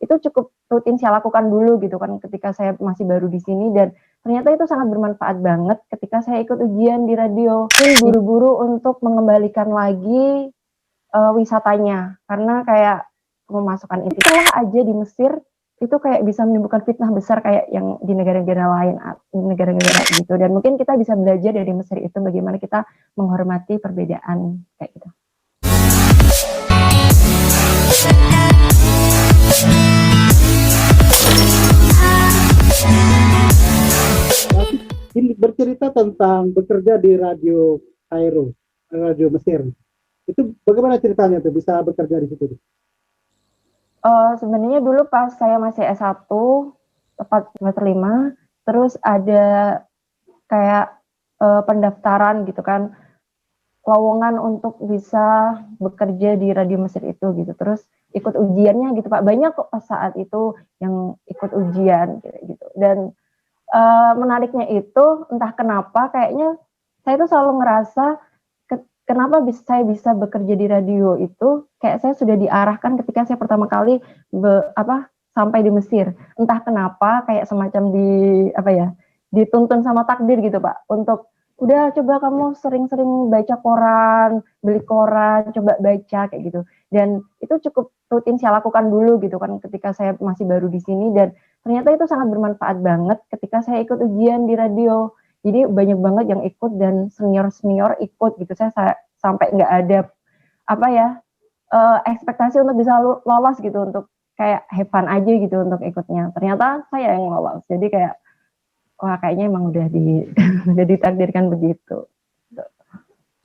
itu cukup rutin saya lakukan dulu gitu kan ketika saya masih baru di sini, dan ternyata itu sangat bermanfaat banget ketika saya ikut ujian di radio. Buru-buru untuk mengembalikan lagi wisatanya, karena kayak memasukkan itu lah aja di Mesir itu kayak bisa menimbulkan fitnah besar kayak yang di negara-negara lain, di negara-negara gitu. Dan mungkin kita bisa belajar dari Mesir itu bagaimana kita menghormati perbedaan kayak gitu. Ini bercerita tentang bekerja di Radio Kairo, Radio Mesir. Itu bagaimana ceritanya tuh bisa bekerja di situ? Sebenarnya dulu pas saya masih S1, tepat semester 5, terus ada kayak pendaftaran gitu kan, lowongan untuk bisa bekerja di Radio Mesir itu gitu. Terus ikut ujiannya gitu Pak. Banyak kok pas saat itu yang ikut ujian gitu. Dan menariknya itu entah kenapa kayaknya saya tuh selalu ngerasa kenapa saya bisa bekerja di radio itu kayak saya sudah diarahkan ketika saya pertama kali sampai di Mesir. Entah kenapa kayak semacam dituntun sama takdir gitu Pak, untuk udah coba kamu sering-sering baca koran, beli koran, coba baca kayak gitu. Dan itu cukup rutin saya lakukan dulu gitu kan ketika saya masih baru di sini, dan ternyata itu sangat bermanfaat banget ketika saya ikut ujian di radio. Jadi banyak banget yang ikut dan senior-senior ikut gitu. Saya sampai nggak ada ekspektasi untuk bisa lolos gitu, untuk kayak have fun aja gitu untuk ikutnya. Ternyata saya yang lolos. Jadi kayak wah kayaknya emang udah udah ditakdirkan begitu.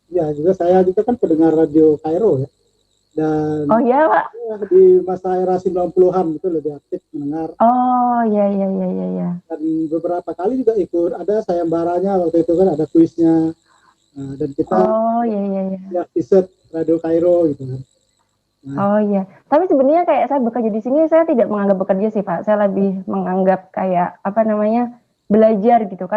Ya juga saya juga kan pendengar Radio Kairo ya. Dan oh iya Pak, di masa era 90-an itu lebih aktif mendengar. Oh iya. Dan beberapa kali juga ikut ada sayembaranya, waktu itu kan ada kuisnya. Nah, dan kita iya. T-shirt Radio Kairo gitu kan. Nah. Oh iya, tapi sebenarnya kayak saya bekerja di sini saya tidak menganggap bekerja sih Pak. Saya lebih menganggap kayak belajar gitu.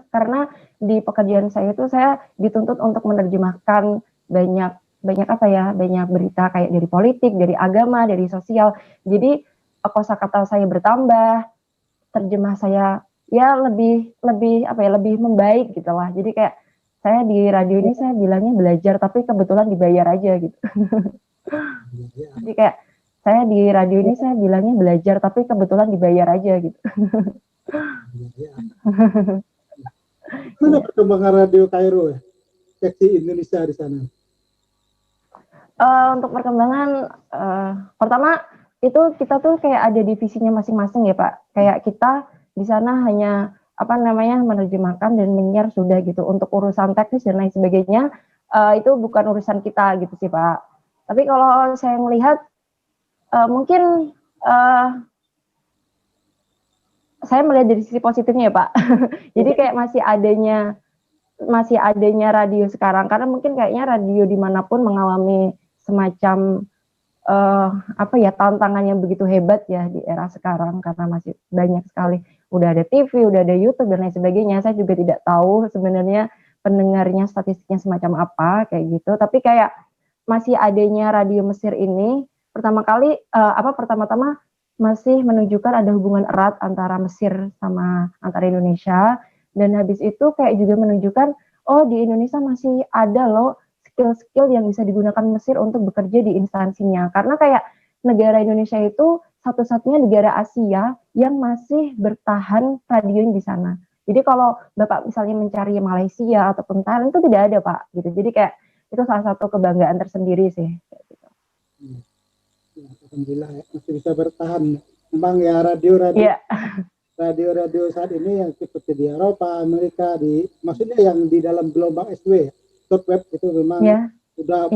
Karena di pekerjaan saya itu saya dituntut untuk menerjemahkan banyak berita kayak dari politik, dari agama, dari sosial. Jadi kosakata saya bertambah, terjemah saya ya lebih membaik gitulah. Jadi kayak saya di radio ini saya bilangnya belajar tapi kebetulan dibayar aja gitu. Jadi kayak saya di radio ini saya bilangnya belajar tapi kebetulan dibayar aja gitu. Mana perkembangan Radio Kairo ya? Seksi Indonesia di sana. Untuk perkembangan pertama itu kita tuh kayak ada divisinya masing-masing ya Pak. Kayak kita di sana hanya menerjemahkan dan menyiar sudah gitu. Untuk urusan teknis dan lain sebagainya itu bukan urusan kita gitu sih Pak. Tapi kalau saya melihat mungkin saya melihat dari sisi positifnya ya Pak. Jadi kayak masih adanya radio sekarang, karena mungkin kayaknya radio dimanapun mengalami semacam tantangan yang begitu hebat ya di era sekarang, karena masih banyak sekali udah ada TV, udah ada YouTube dan lain sebagainya. Saya juga tidak tahu sebenarnya pendengarnya statistiknya semacam apa kayak gitu, tapi kayak masih adanya Radio Mesir ini pertama-tama masih menunjukkan ada hubungan erat antara Mesir sama antara Indonesia, dan habis itu kayak juga menunjukkan di Indonesia masih ada loh skill-skill yang bisa digunakan Mesir untuk bekerja di instansinya. Karena kayak negara Indonesia itu satu-satunya negara Asia yang masih bertahan radio di sana. Jadi kalau Bapak misalnya mencari Malaysia ataupun Thailand itu tidak ada Pak gitu. Jadi kayak itu salah satu kebanggaan tersendiri sih. Gitu. Alhamdulillah ya, masih bisa bertahan. Memang ya radio saat ini yang seperti di Eropa, Amerika, maksudnya yang di dalam gelombang SW, shortwave itu memang sudah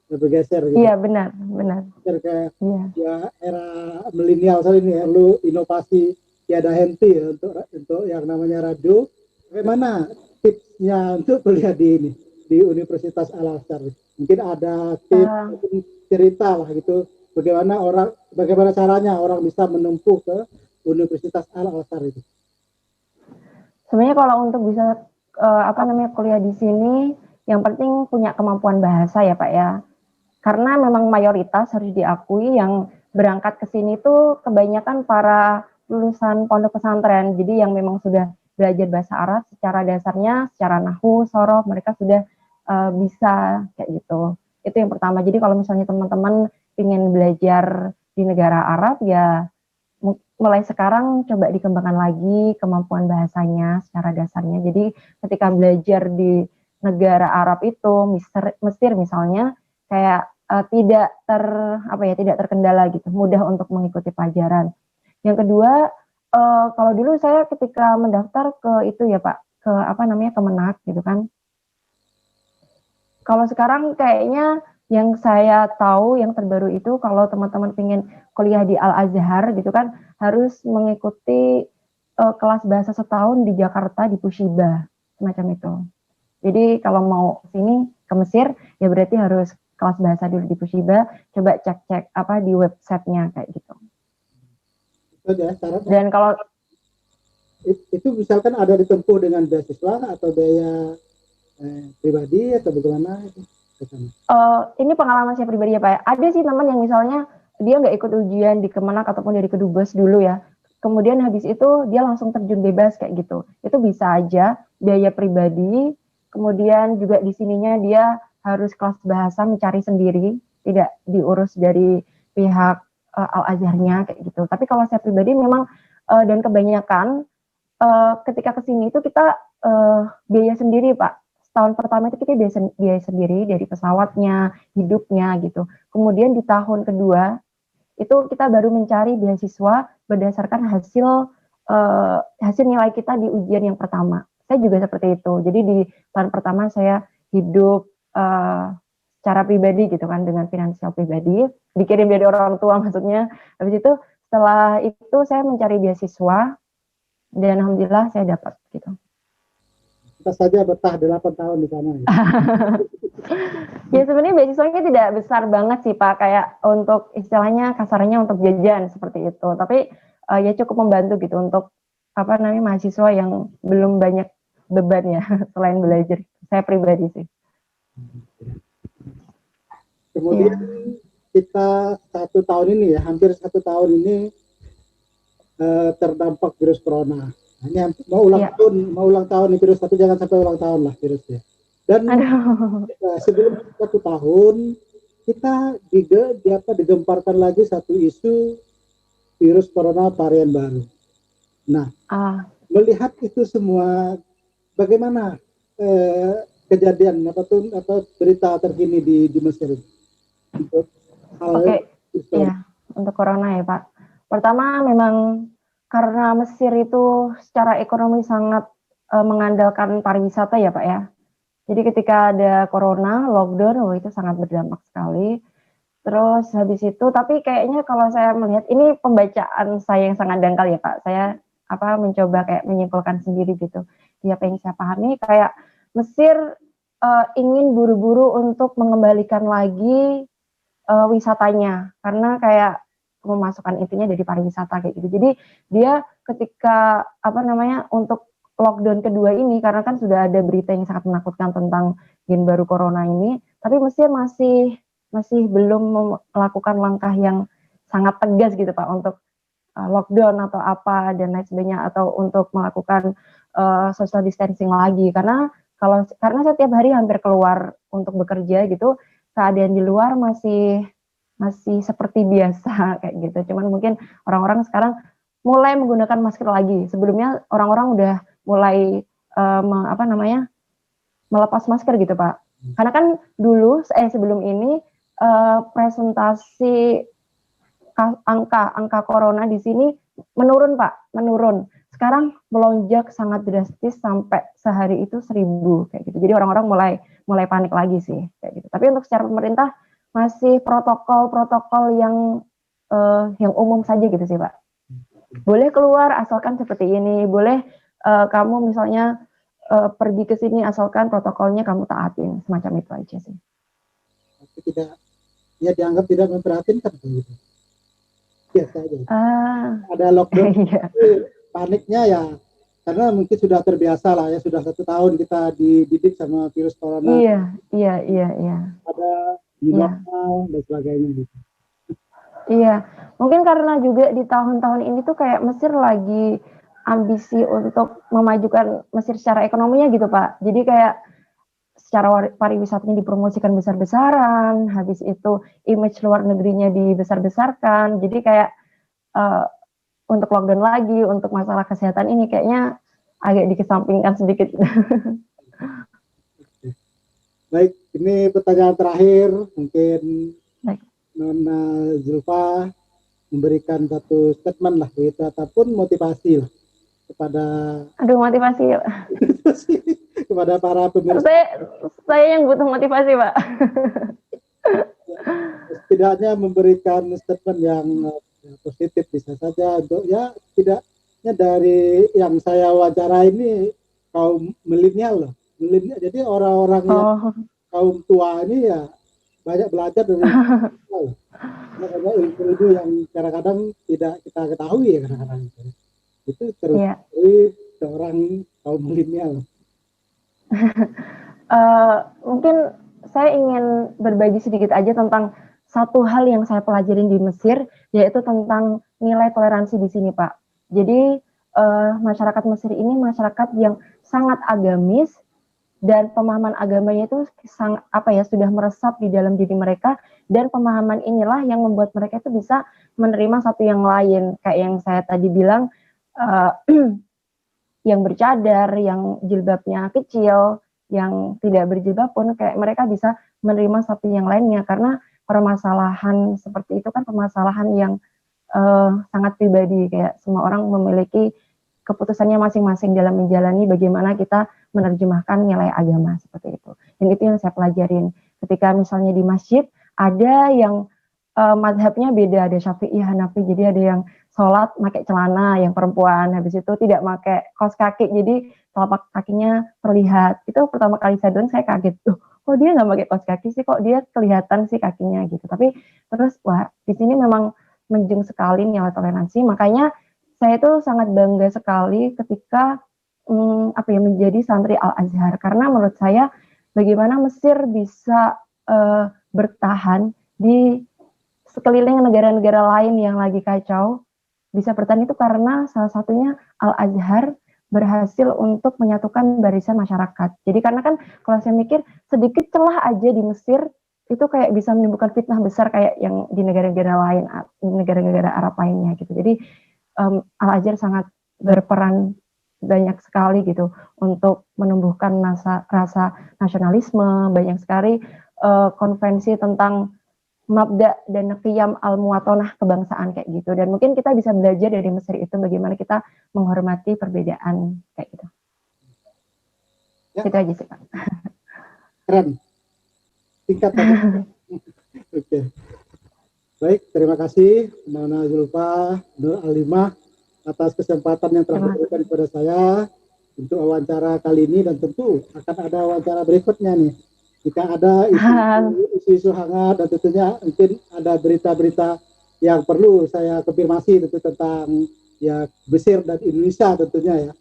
bergeser gitu. Iya benar. Kayak ya era milenial saat ini perlu inovasi tiada henti ya, untuk yang namanya radio. Bagaimana tipsnya untuk kuliah di Universitas Al-Azhar? Mungkin ada tips cerita lah gitu, bagaimana caranya orang bisa menempuh ke Universitas Al-Azhar itu. Sebenarnya kalau untuk bisa kuliah di sini, yang penting punya kemampuan bahasa ya Pak ya. Karena memang mayoritas harus diakui yang berangkat ke sini tuh kebanyakan para lulusan pondok pesantren. Jadi yang memang sudah belajar bahasa Arab secara dasarnya, secara nahwu, sorof, mereka sudah bisa kayak gitu. Itu yang pertama. Jadi kalau misalnya teman-teman ingin belajar di negara Arab, ya mulai sekarang coba dikembangkan lagi kemampuan bahasanya secara dasarnya. Jadi ketika belajar di negara Arab itu, Mesir misalnya, kayak tidak terkendala gitu, mudah untuk mengikuti pelajaran. Yang kedua, kalau dulu saya ketika mendaftar ke itu ya Pak, ke Kemenak gitu kan. Kalau sekarang kayaknya yang saya tahu yang terbaru itu kalau teman-teman pengen kuliah di Al-Azhar gitu kan harus mengikuti kelas bahasa setahun di Jakarta di Pushiba semacam itu. Jadi kalau mau sini ke Mesir ya berarti harus kelas bahasa dulu di Pushiba, coba cek-cek di websitenya kayak gitu. Itu aja syaratnya. Dan kalau itu misalkan ada ditempuh dengan beasiswa atau biaya pribadi atau bagaimana itu? Ini pengalaman saya pribadi ya Pak. Ada sih teman yang misalnya dia nggak ikut ujian di Kemenak ataupun dari Kedubes dulu ya. Kemudian habis itu dia langsung terjun bebas kayak gitu. Itu bisa aja biaya pribadi. Kemudian juga di sininya dia harus kelas bahasa mencari sendiri, tidak diurus dari pihak Al-Azharnya kayak gitu. Tapi kalau saya pribadi memang dan kebanyakan ketika kesini itu kita biaya sendiri Pak. Tahun pertama itu kita biaya sendiri dari pesawatnya, hidupnya gitu. Kemudian di tahun kedua itu kita baru mencari beasiswa berdasarkan hasil nilai kita di ujian yang pertama. Saya juga seperti itu. Jadi di tahun pertama saya hidup secara pribadi gitu kan dengan finansial pribadi, dikirim dari orang tua maksudnya. Habis itu setelah itu saya mencari beasiswa dan alhamdulillah saya dapat gitu. Kita saja betah 8 tahun di sana. Ya, ya sebenarnya beasiswanya tidak besar banget sih Pak, kayak untuk istilahnya kasarnya untuk jajan seperti itu. Tapi ya cukup membantu gitu untuk mahasiswa yang belum banyak beban ya selain belajar. Saya pribadi sih. Kemudian kita 1 tahun ini ya, hampir 1 tahun ini terdampak virus corona. Hanya mau ulang tahun nih virus, tapi jangan sampai ulang tahun lah virusnya. Dan sebelum 1 tahun kita digemparkan lagi satu isu virus corona varian baru. Nah, melihat itu semua, bagaimana kejadian atau berita terkini di Mesir untuk untuk corona ya Pak. Pertama memang karena Mesir itu secara ekonomi sangat mengandalkan pariwisata ya Pak ya. Jadi ketika ada corona, lockdown, itu sangat berdampak sekali. Terus habis itu, tapi kayaknya kalau saya melihat, ini pembacaan saya yang sangat dangkal ya Pak. Saya mencoba kayak menyimpulkan sendiri gitu. Dia pengen saya pahami, kayak Mesir ingin buru-buru untuk mengembalikan lagi wisatanya. Karena kayak memasukkan intinya dari pariwisata kayak gitu. Jadi dia ketika untuk lockdown kedua ini, karena kan sudah ada berita yang sangat menakutkan tentang gen baru corona ini, tapi Mesir masih belum melakukan langkah yang sangat tegas gitu Pak untuk lockdown atau apa dan lain sebagainya, atau untuk melakukan social distancing lagi, karena saya tiap hari hampir keluar untuk bekerja gitu, keadaan di luar masih seperti biasa kayak gitu. Cuman mungkin orang-orang sekarang mulai menggunakan masker lagi. Sebelumnya orang-orang udah mulai melepas masker gitu Pak. Karena kan dulu sebelum ini presentasi angka corona di sini menurun Pak, menurun. Sekarang melonjak sangat drastis sampai sehari itu 1.000 kayak gitu. Jadi orang-orang mulai panik lagi sih kayak gitu. Tapi untuk secara pemerintah masih protokol yang umum saja gitu sih Pak. Boleh keluar asalkan seperti ini, boleh kamu misalnya pergi ke sini asalkan protokolnya kamu taatin, semacam itu aja sih. Tapi dianggap tidak memperhatikan gitu. Biasa aja. Ada lockdown, paniknya ya karena mungkin sudah terbiasa lah ya, sudah 1 tahun kita dididik sama virus corona. Iya. Ada normal dan sebagainya gitu. Iya, mungkin karena juga di tahun-tahun ini tuh kayak Mesir lagi ambisi untuk memajukan Mesir secara ekonominya gitu, Pak. Jadi kayak secara pariwisatanya dipromosikan besar-besaran, habis itu image luar negerinya dibesar-besarkan. Jadi kayak uh, untuk lockdown lagi, untuk masalah kesehatan ini kayaknya agak dikesampingkan sedikit. Baik, ini pertanyaan terakhir, mungkin Baik. Nona Zulfa memberikan satu statement lah, gitu, ataupun motivasi lah kepada Aduh, motivasi. kepada para pemirsa. Saya yang butuh motivasi, Pak. Setidaknya memberikan statement yang positif bisa saja untuk ya tidaknya dari yang saya wawancara ini kaum milenial loh. Milenial, jadi orang-orang yang kaum tua ini ya banyak belajar dari karena ilmu yang kadang-kadang tidak kita ketahui ya kadang-kadang itu terus dari seorang kaum milenial. Mungkin saya ingin berbagi sedikit aja tentang satu hal yang saya pelajarin di Mesir, yaitu tentang nilai toleransi di sini, Pak. Jadi masyarakat Mesir ini masyarakat yang sangat agamis, dan pemahaman agamanya itu sangat sudah meresap di dalam diri mereka, dan pemahaman inilah yang membuat mereka itu bisa menerima satu yang lain, kayak yang saya tadi bilang, yang bercadar, yang jilbabnya kecil, yang tidak berjilbab pun kayak mereka bisa menerima satu yang lainnya, karena permasalahan seperti itu kan permasalahan yang sangat pribadi, kayak semua orang memiliki keputusannya masing-masing dalam menjalani bagaimana kita menerjemahkan nilai agama seperti itu. Dan itu yang saya pelajarin. Ketika misalnya di masjid ada yang mazhabnya beda, ada Syafi'i, Hanafi, jadi ada yang sholat pakai celana, yang perempuan, habis itu tidak pakai kaos kaki, jadi telapak kakinya terlihat. Itu pertama kali saya dengar saya kaget, kok dia nggak pakai kaos kaki sih, kok dia kelihatan sih kakinya gitu. Tapi terus wah, di sini memang menjunjung sekali nilai toleransi, makanya saya itu sangat bangga sekali ketika menjadi santri Al-Azhar, karena menurut saya bagaimana Mesir bisa bertahan di sekeliling negara-negara lain yang lagi kacau, bisa bertahan itu karena salah satunya Al-Azhar berhasil untuk menyatukan barisan masyarakat. Jadi karena kan kalau saya mikir sedikit celah aja di Mesir itu kayak bisa menimbulkan fitnah besar kayak yang di negara-negara lain, negara-negara Arab lainnya gitu. Jadi Al-Azhar sangat berperan banyak sekali gitu untuk menumbuhkan rasa nasionalisme, banyak sekali konvensi tentang mabda dan qiyam al-muwatonah kebangsaan kayak gitu. Dan mungkin kita bisa belajar dari Mesir itu bagaimana kita menghormati perbedaan kayak gitu. Ya. Itu aja sih, Pak. Keren. Singkat tadi. Oke. Baik, terima kasih Nona Zulfa Nur Alimah atas kesempatan yang telah diberikan kepada saya untuk wawancara kali ini, dan tentu akan ada wawancara berikutnya nih. Jika ada isu-isu hangat dan tentunya mungkin ada berita-berita yang perlu saya konfirmasi tentu tentang ya Mesir dan Indonesia tentunya ya.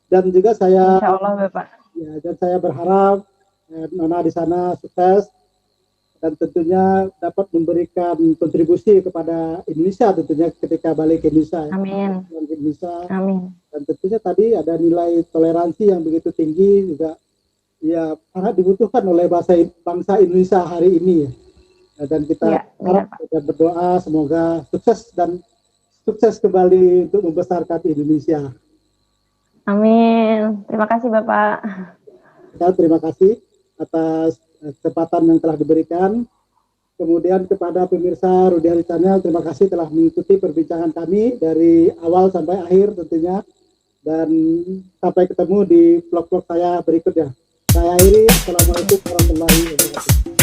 Dan juga saya Insya Allah, Bapak. Ya, dan saya berharap Nona di sana sukses dan tentunya dapat memberikan kontribusi kepada Indonesia tentunya ketika balik ke Indonesia. Amin. Indonesia. Amin. Dan tentunya tadi ada nilai toleransi yang begitu tinggi juga ya sangat dibutuhkan oleh bangsa Indonesia hari ini ya. Dan kita harap dan berdoa semoga sukses kembali untuk membesarkan Indonesia. Amin. Terima kasih Bapak. Terima kasih atas kesempatan yang telah diberikan. Kemudian kepada pemirsa Rudy Hari Channel, terima kasih telah mengikuti perbincangan kami dari awal sampai akhir tentunya. Dan sampai ketemu di vlog-vlog saya berikutnya. Saya akhiri. Assalamualaikum warahmatullahi wabarakatuh.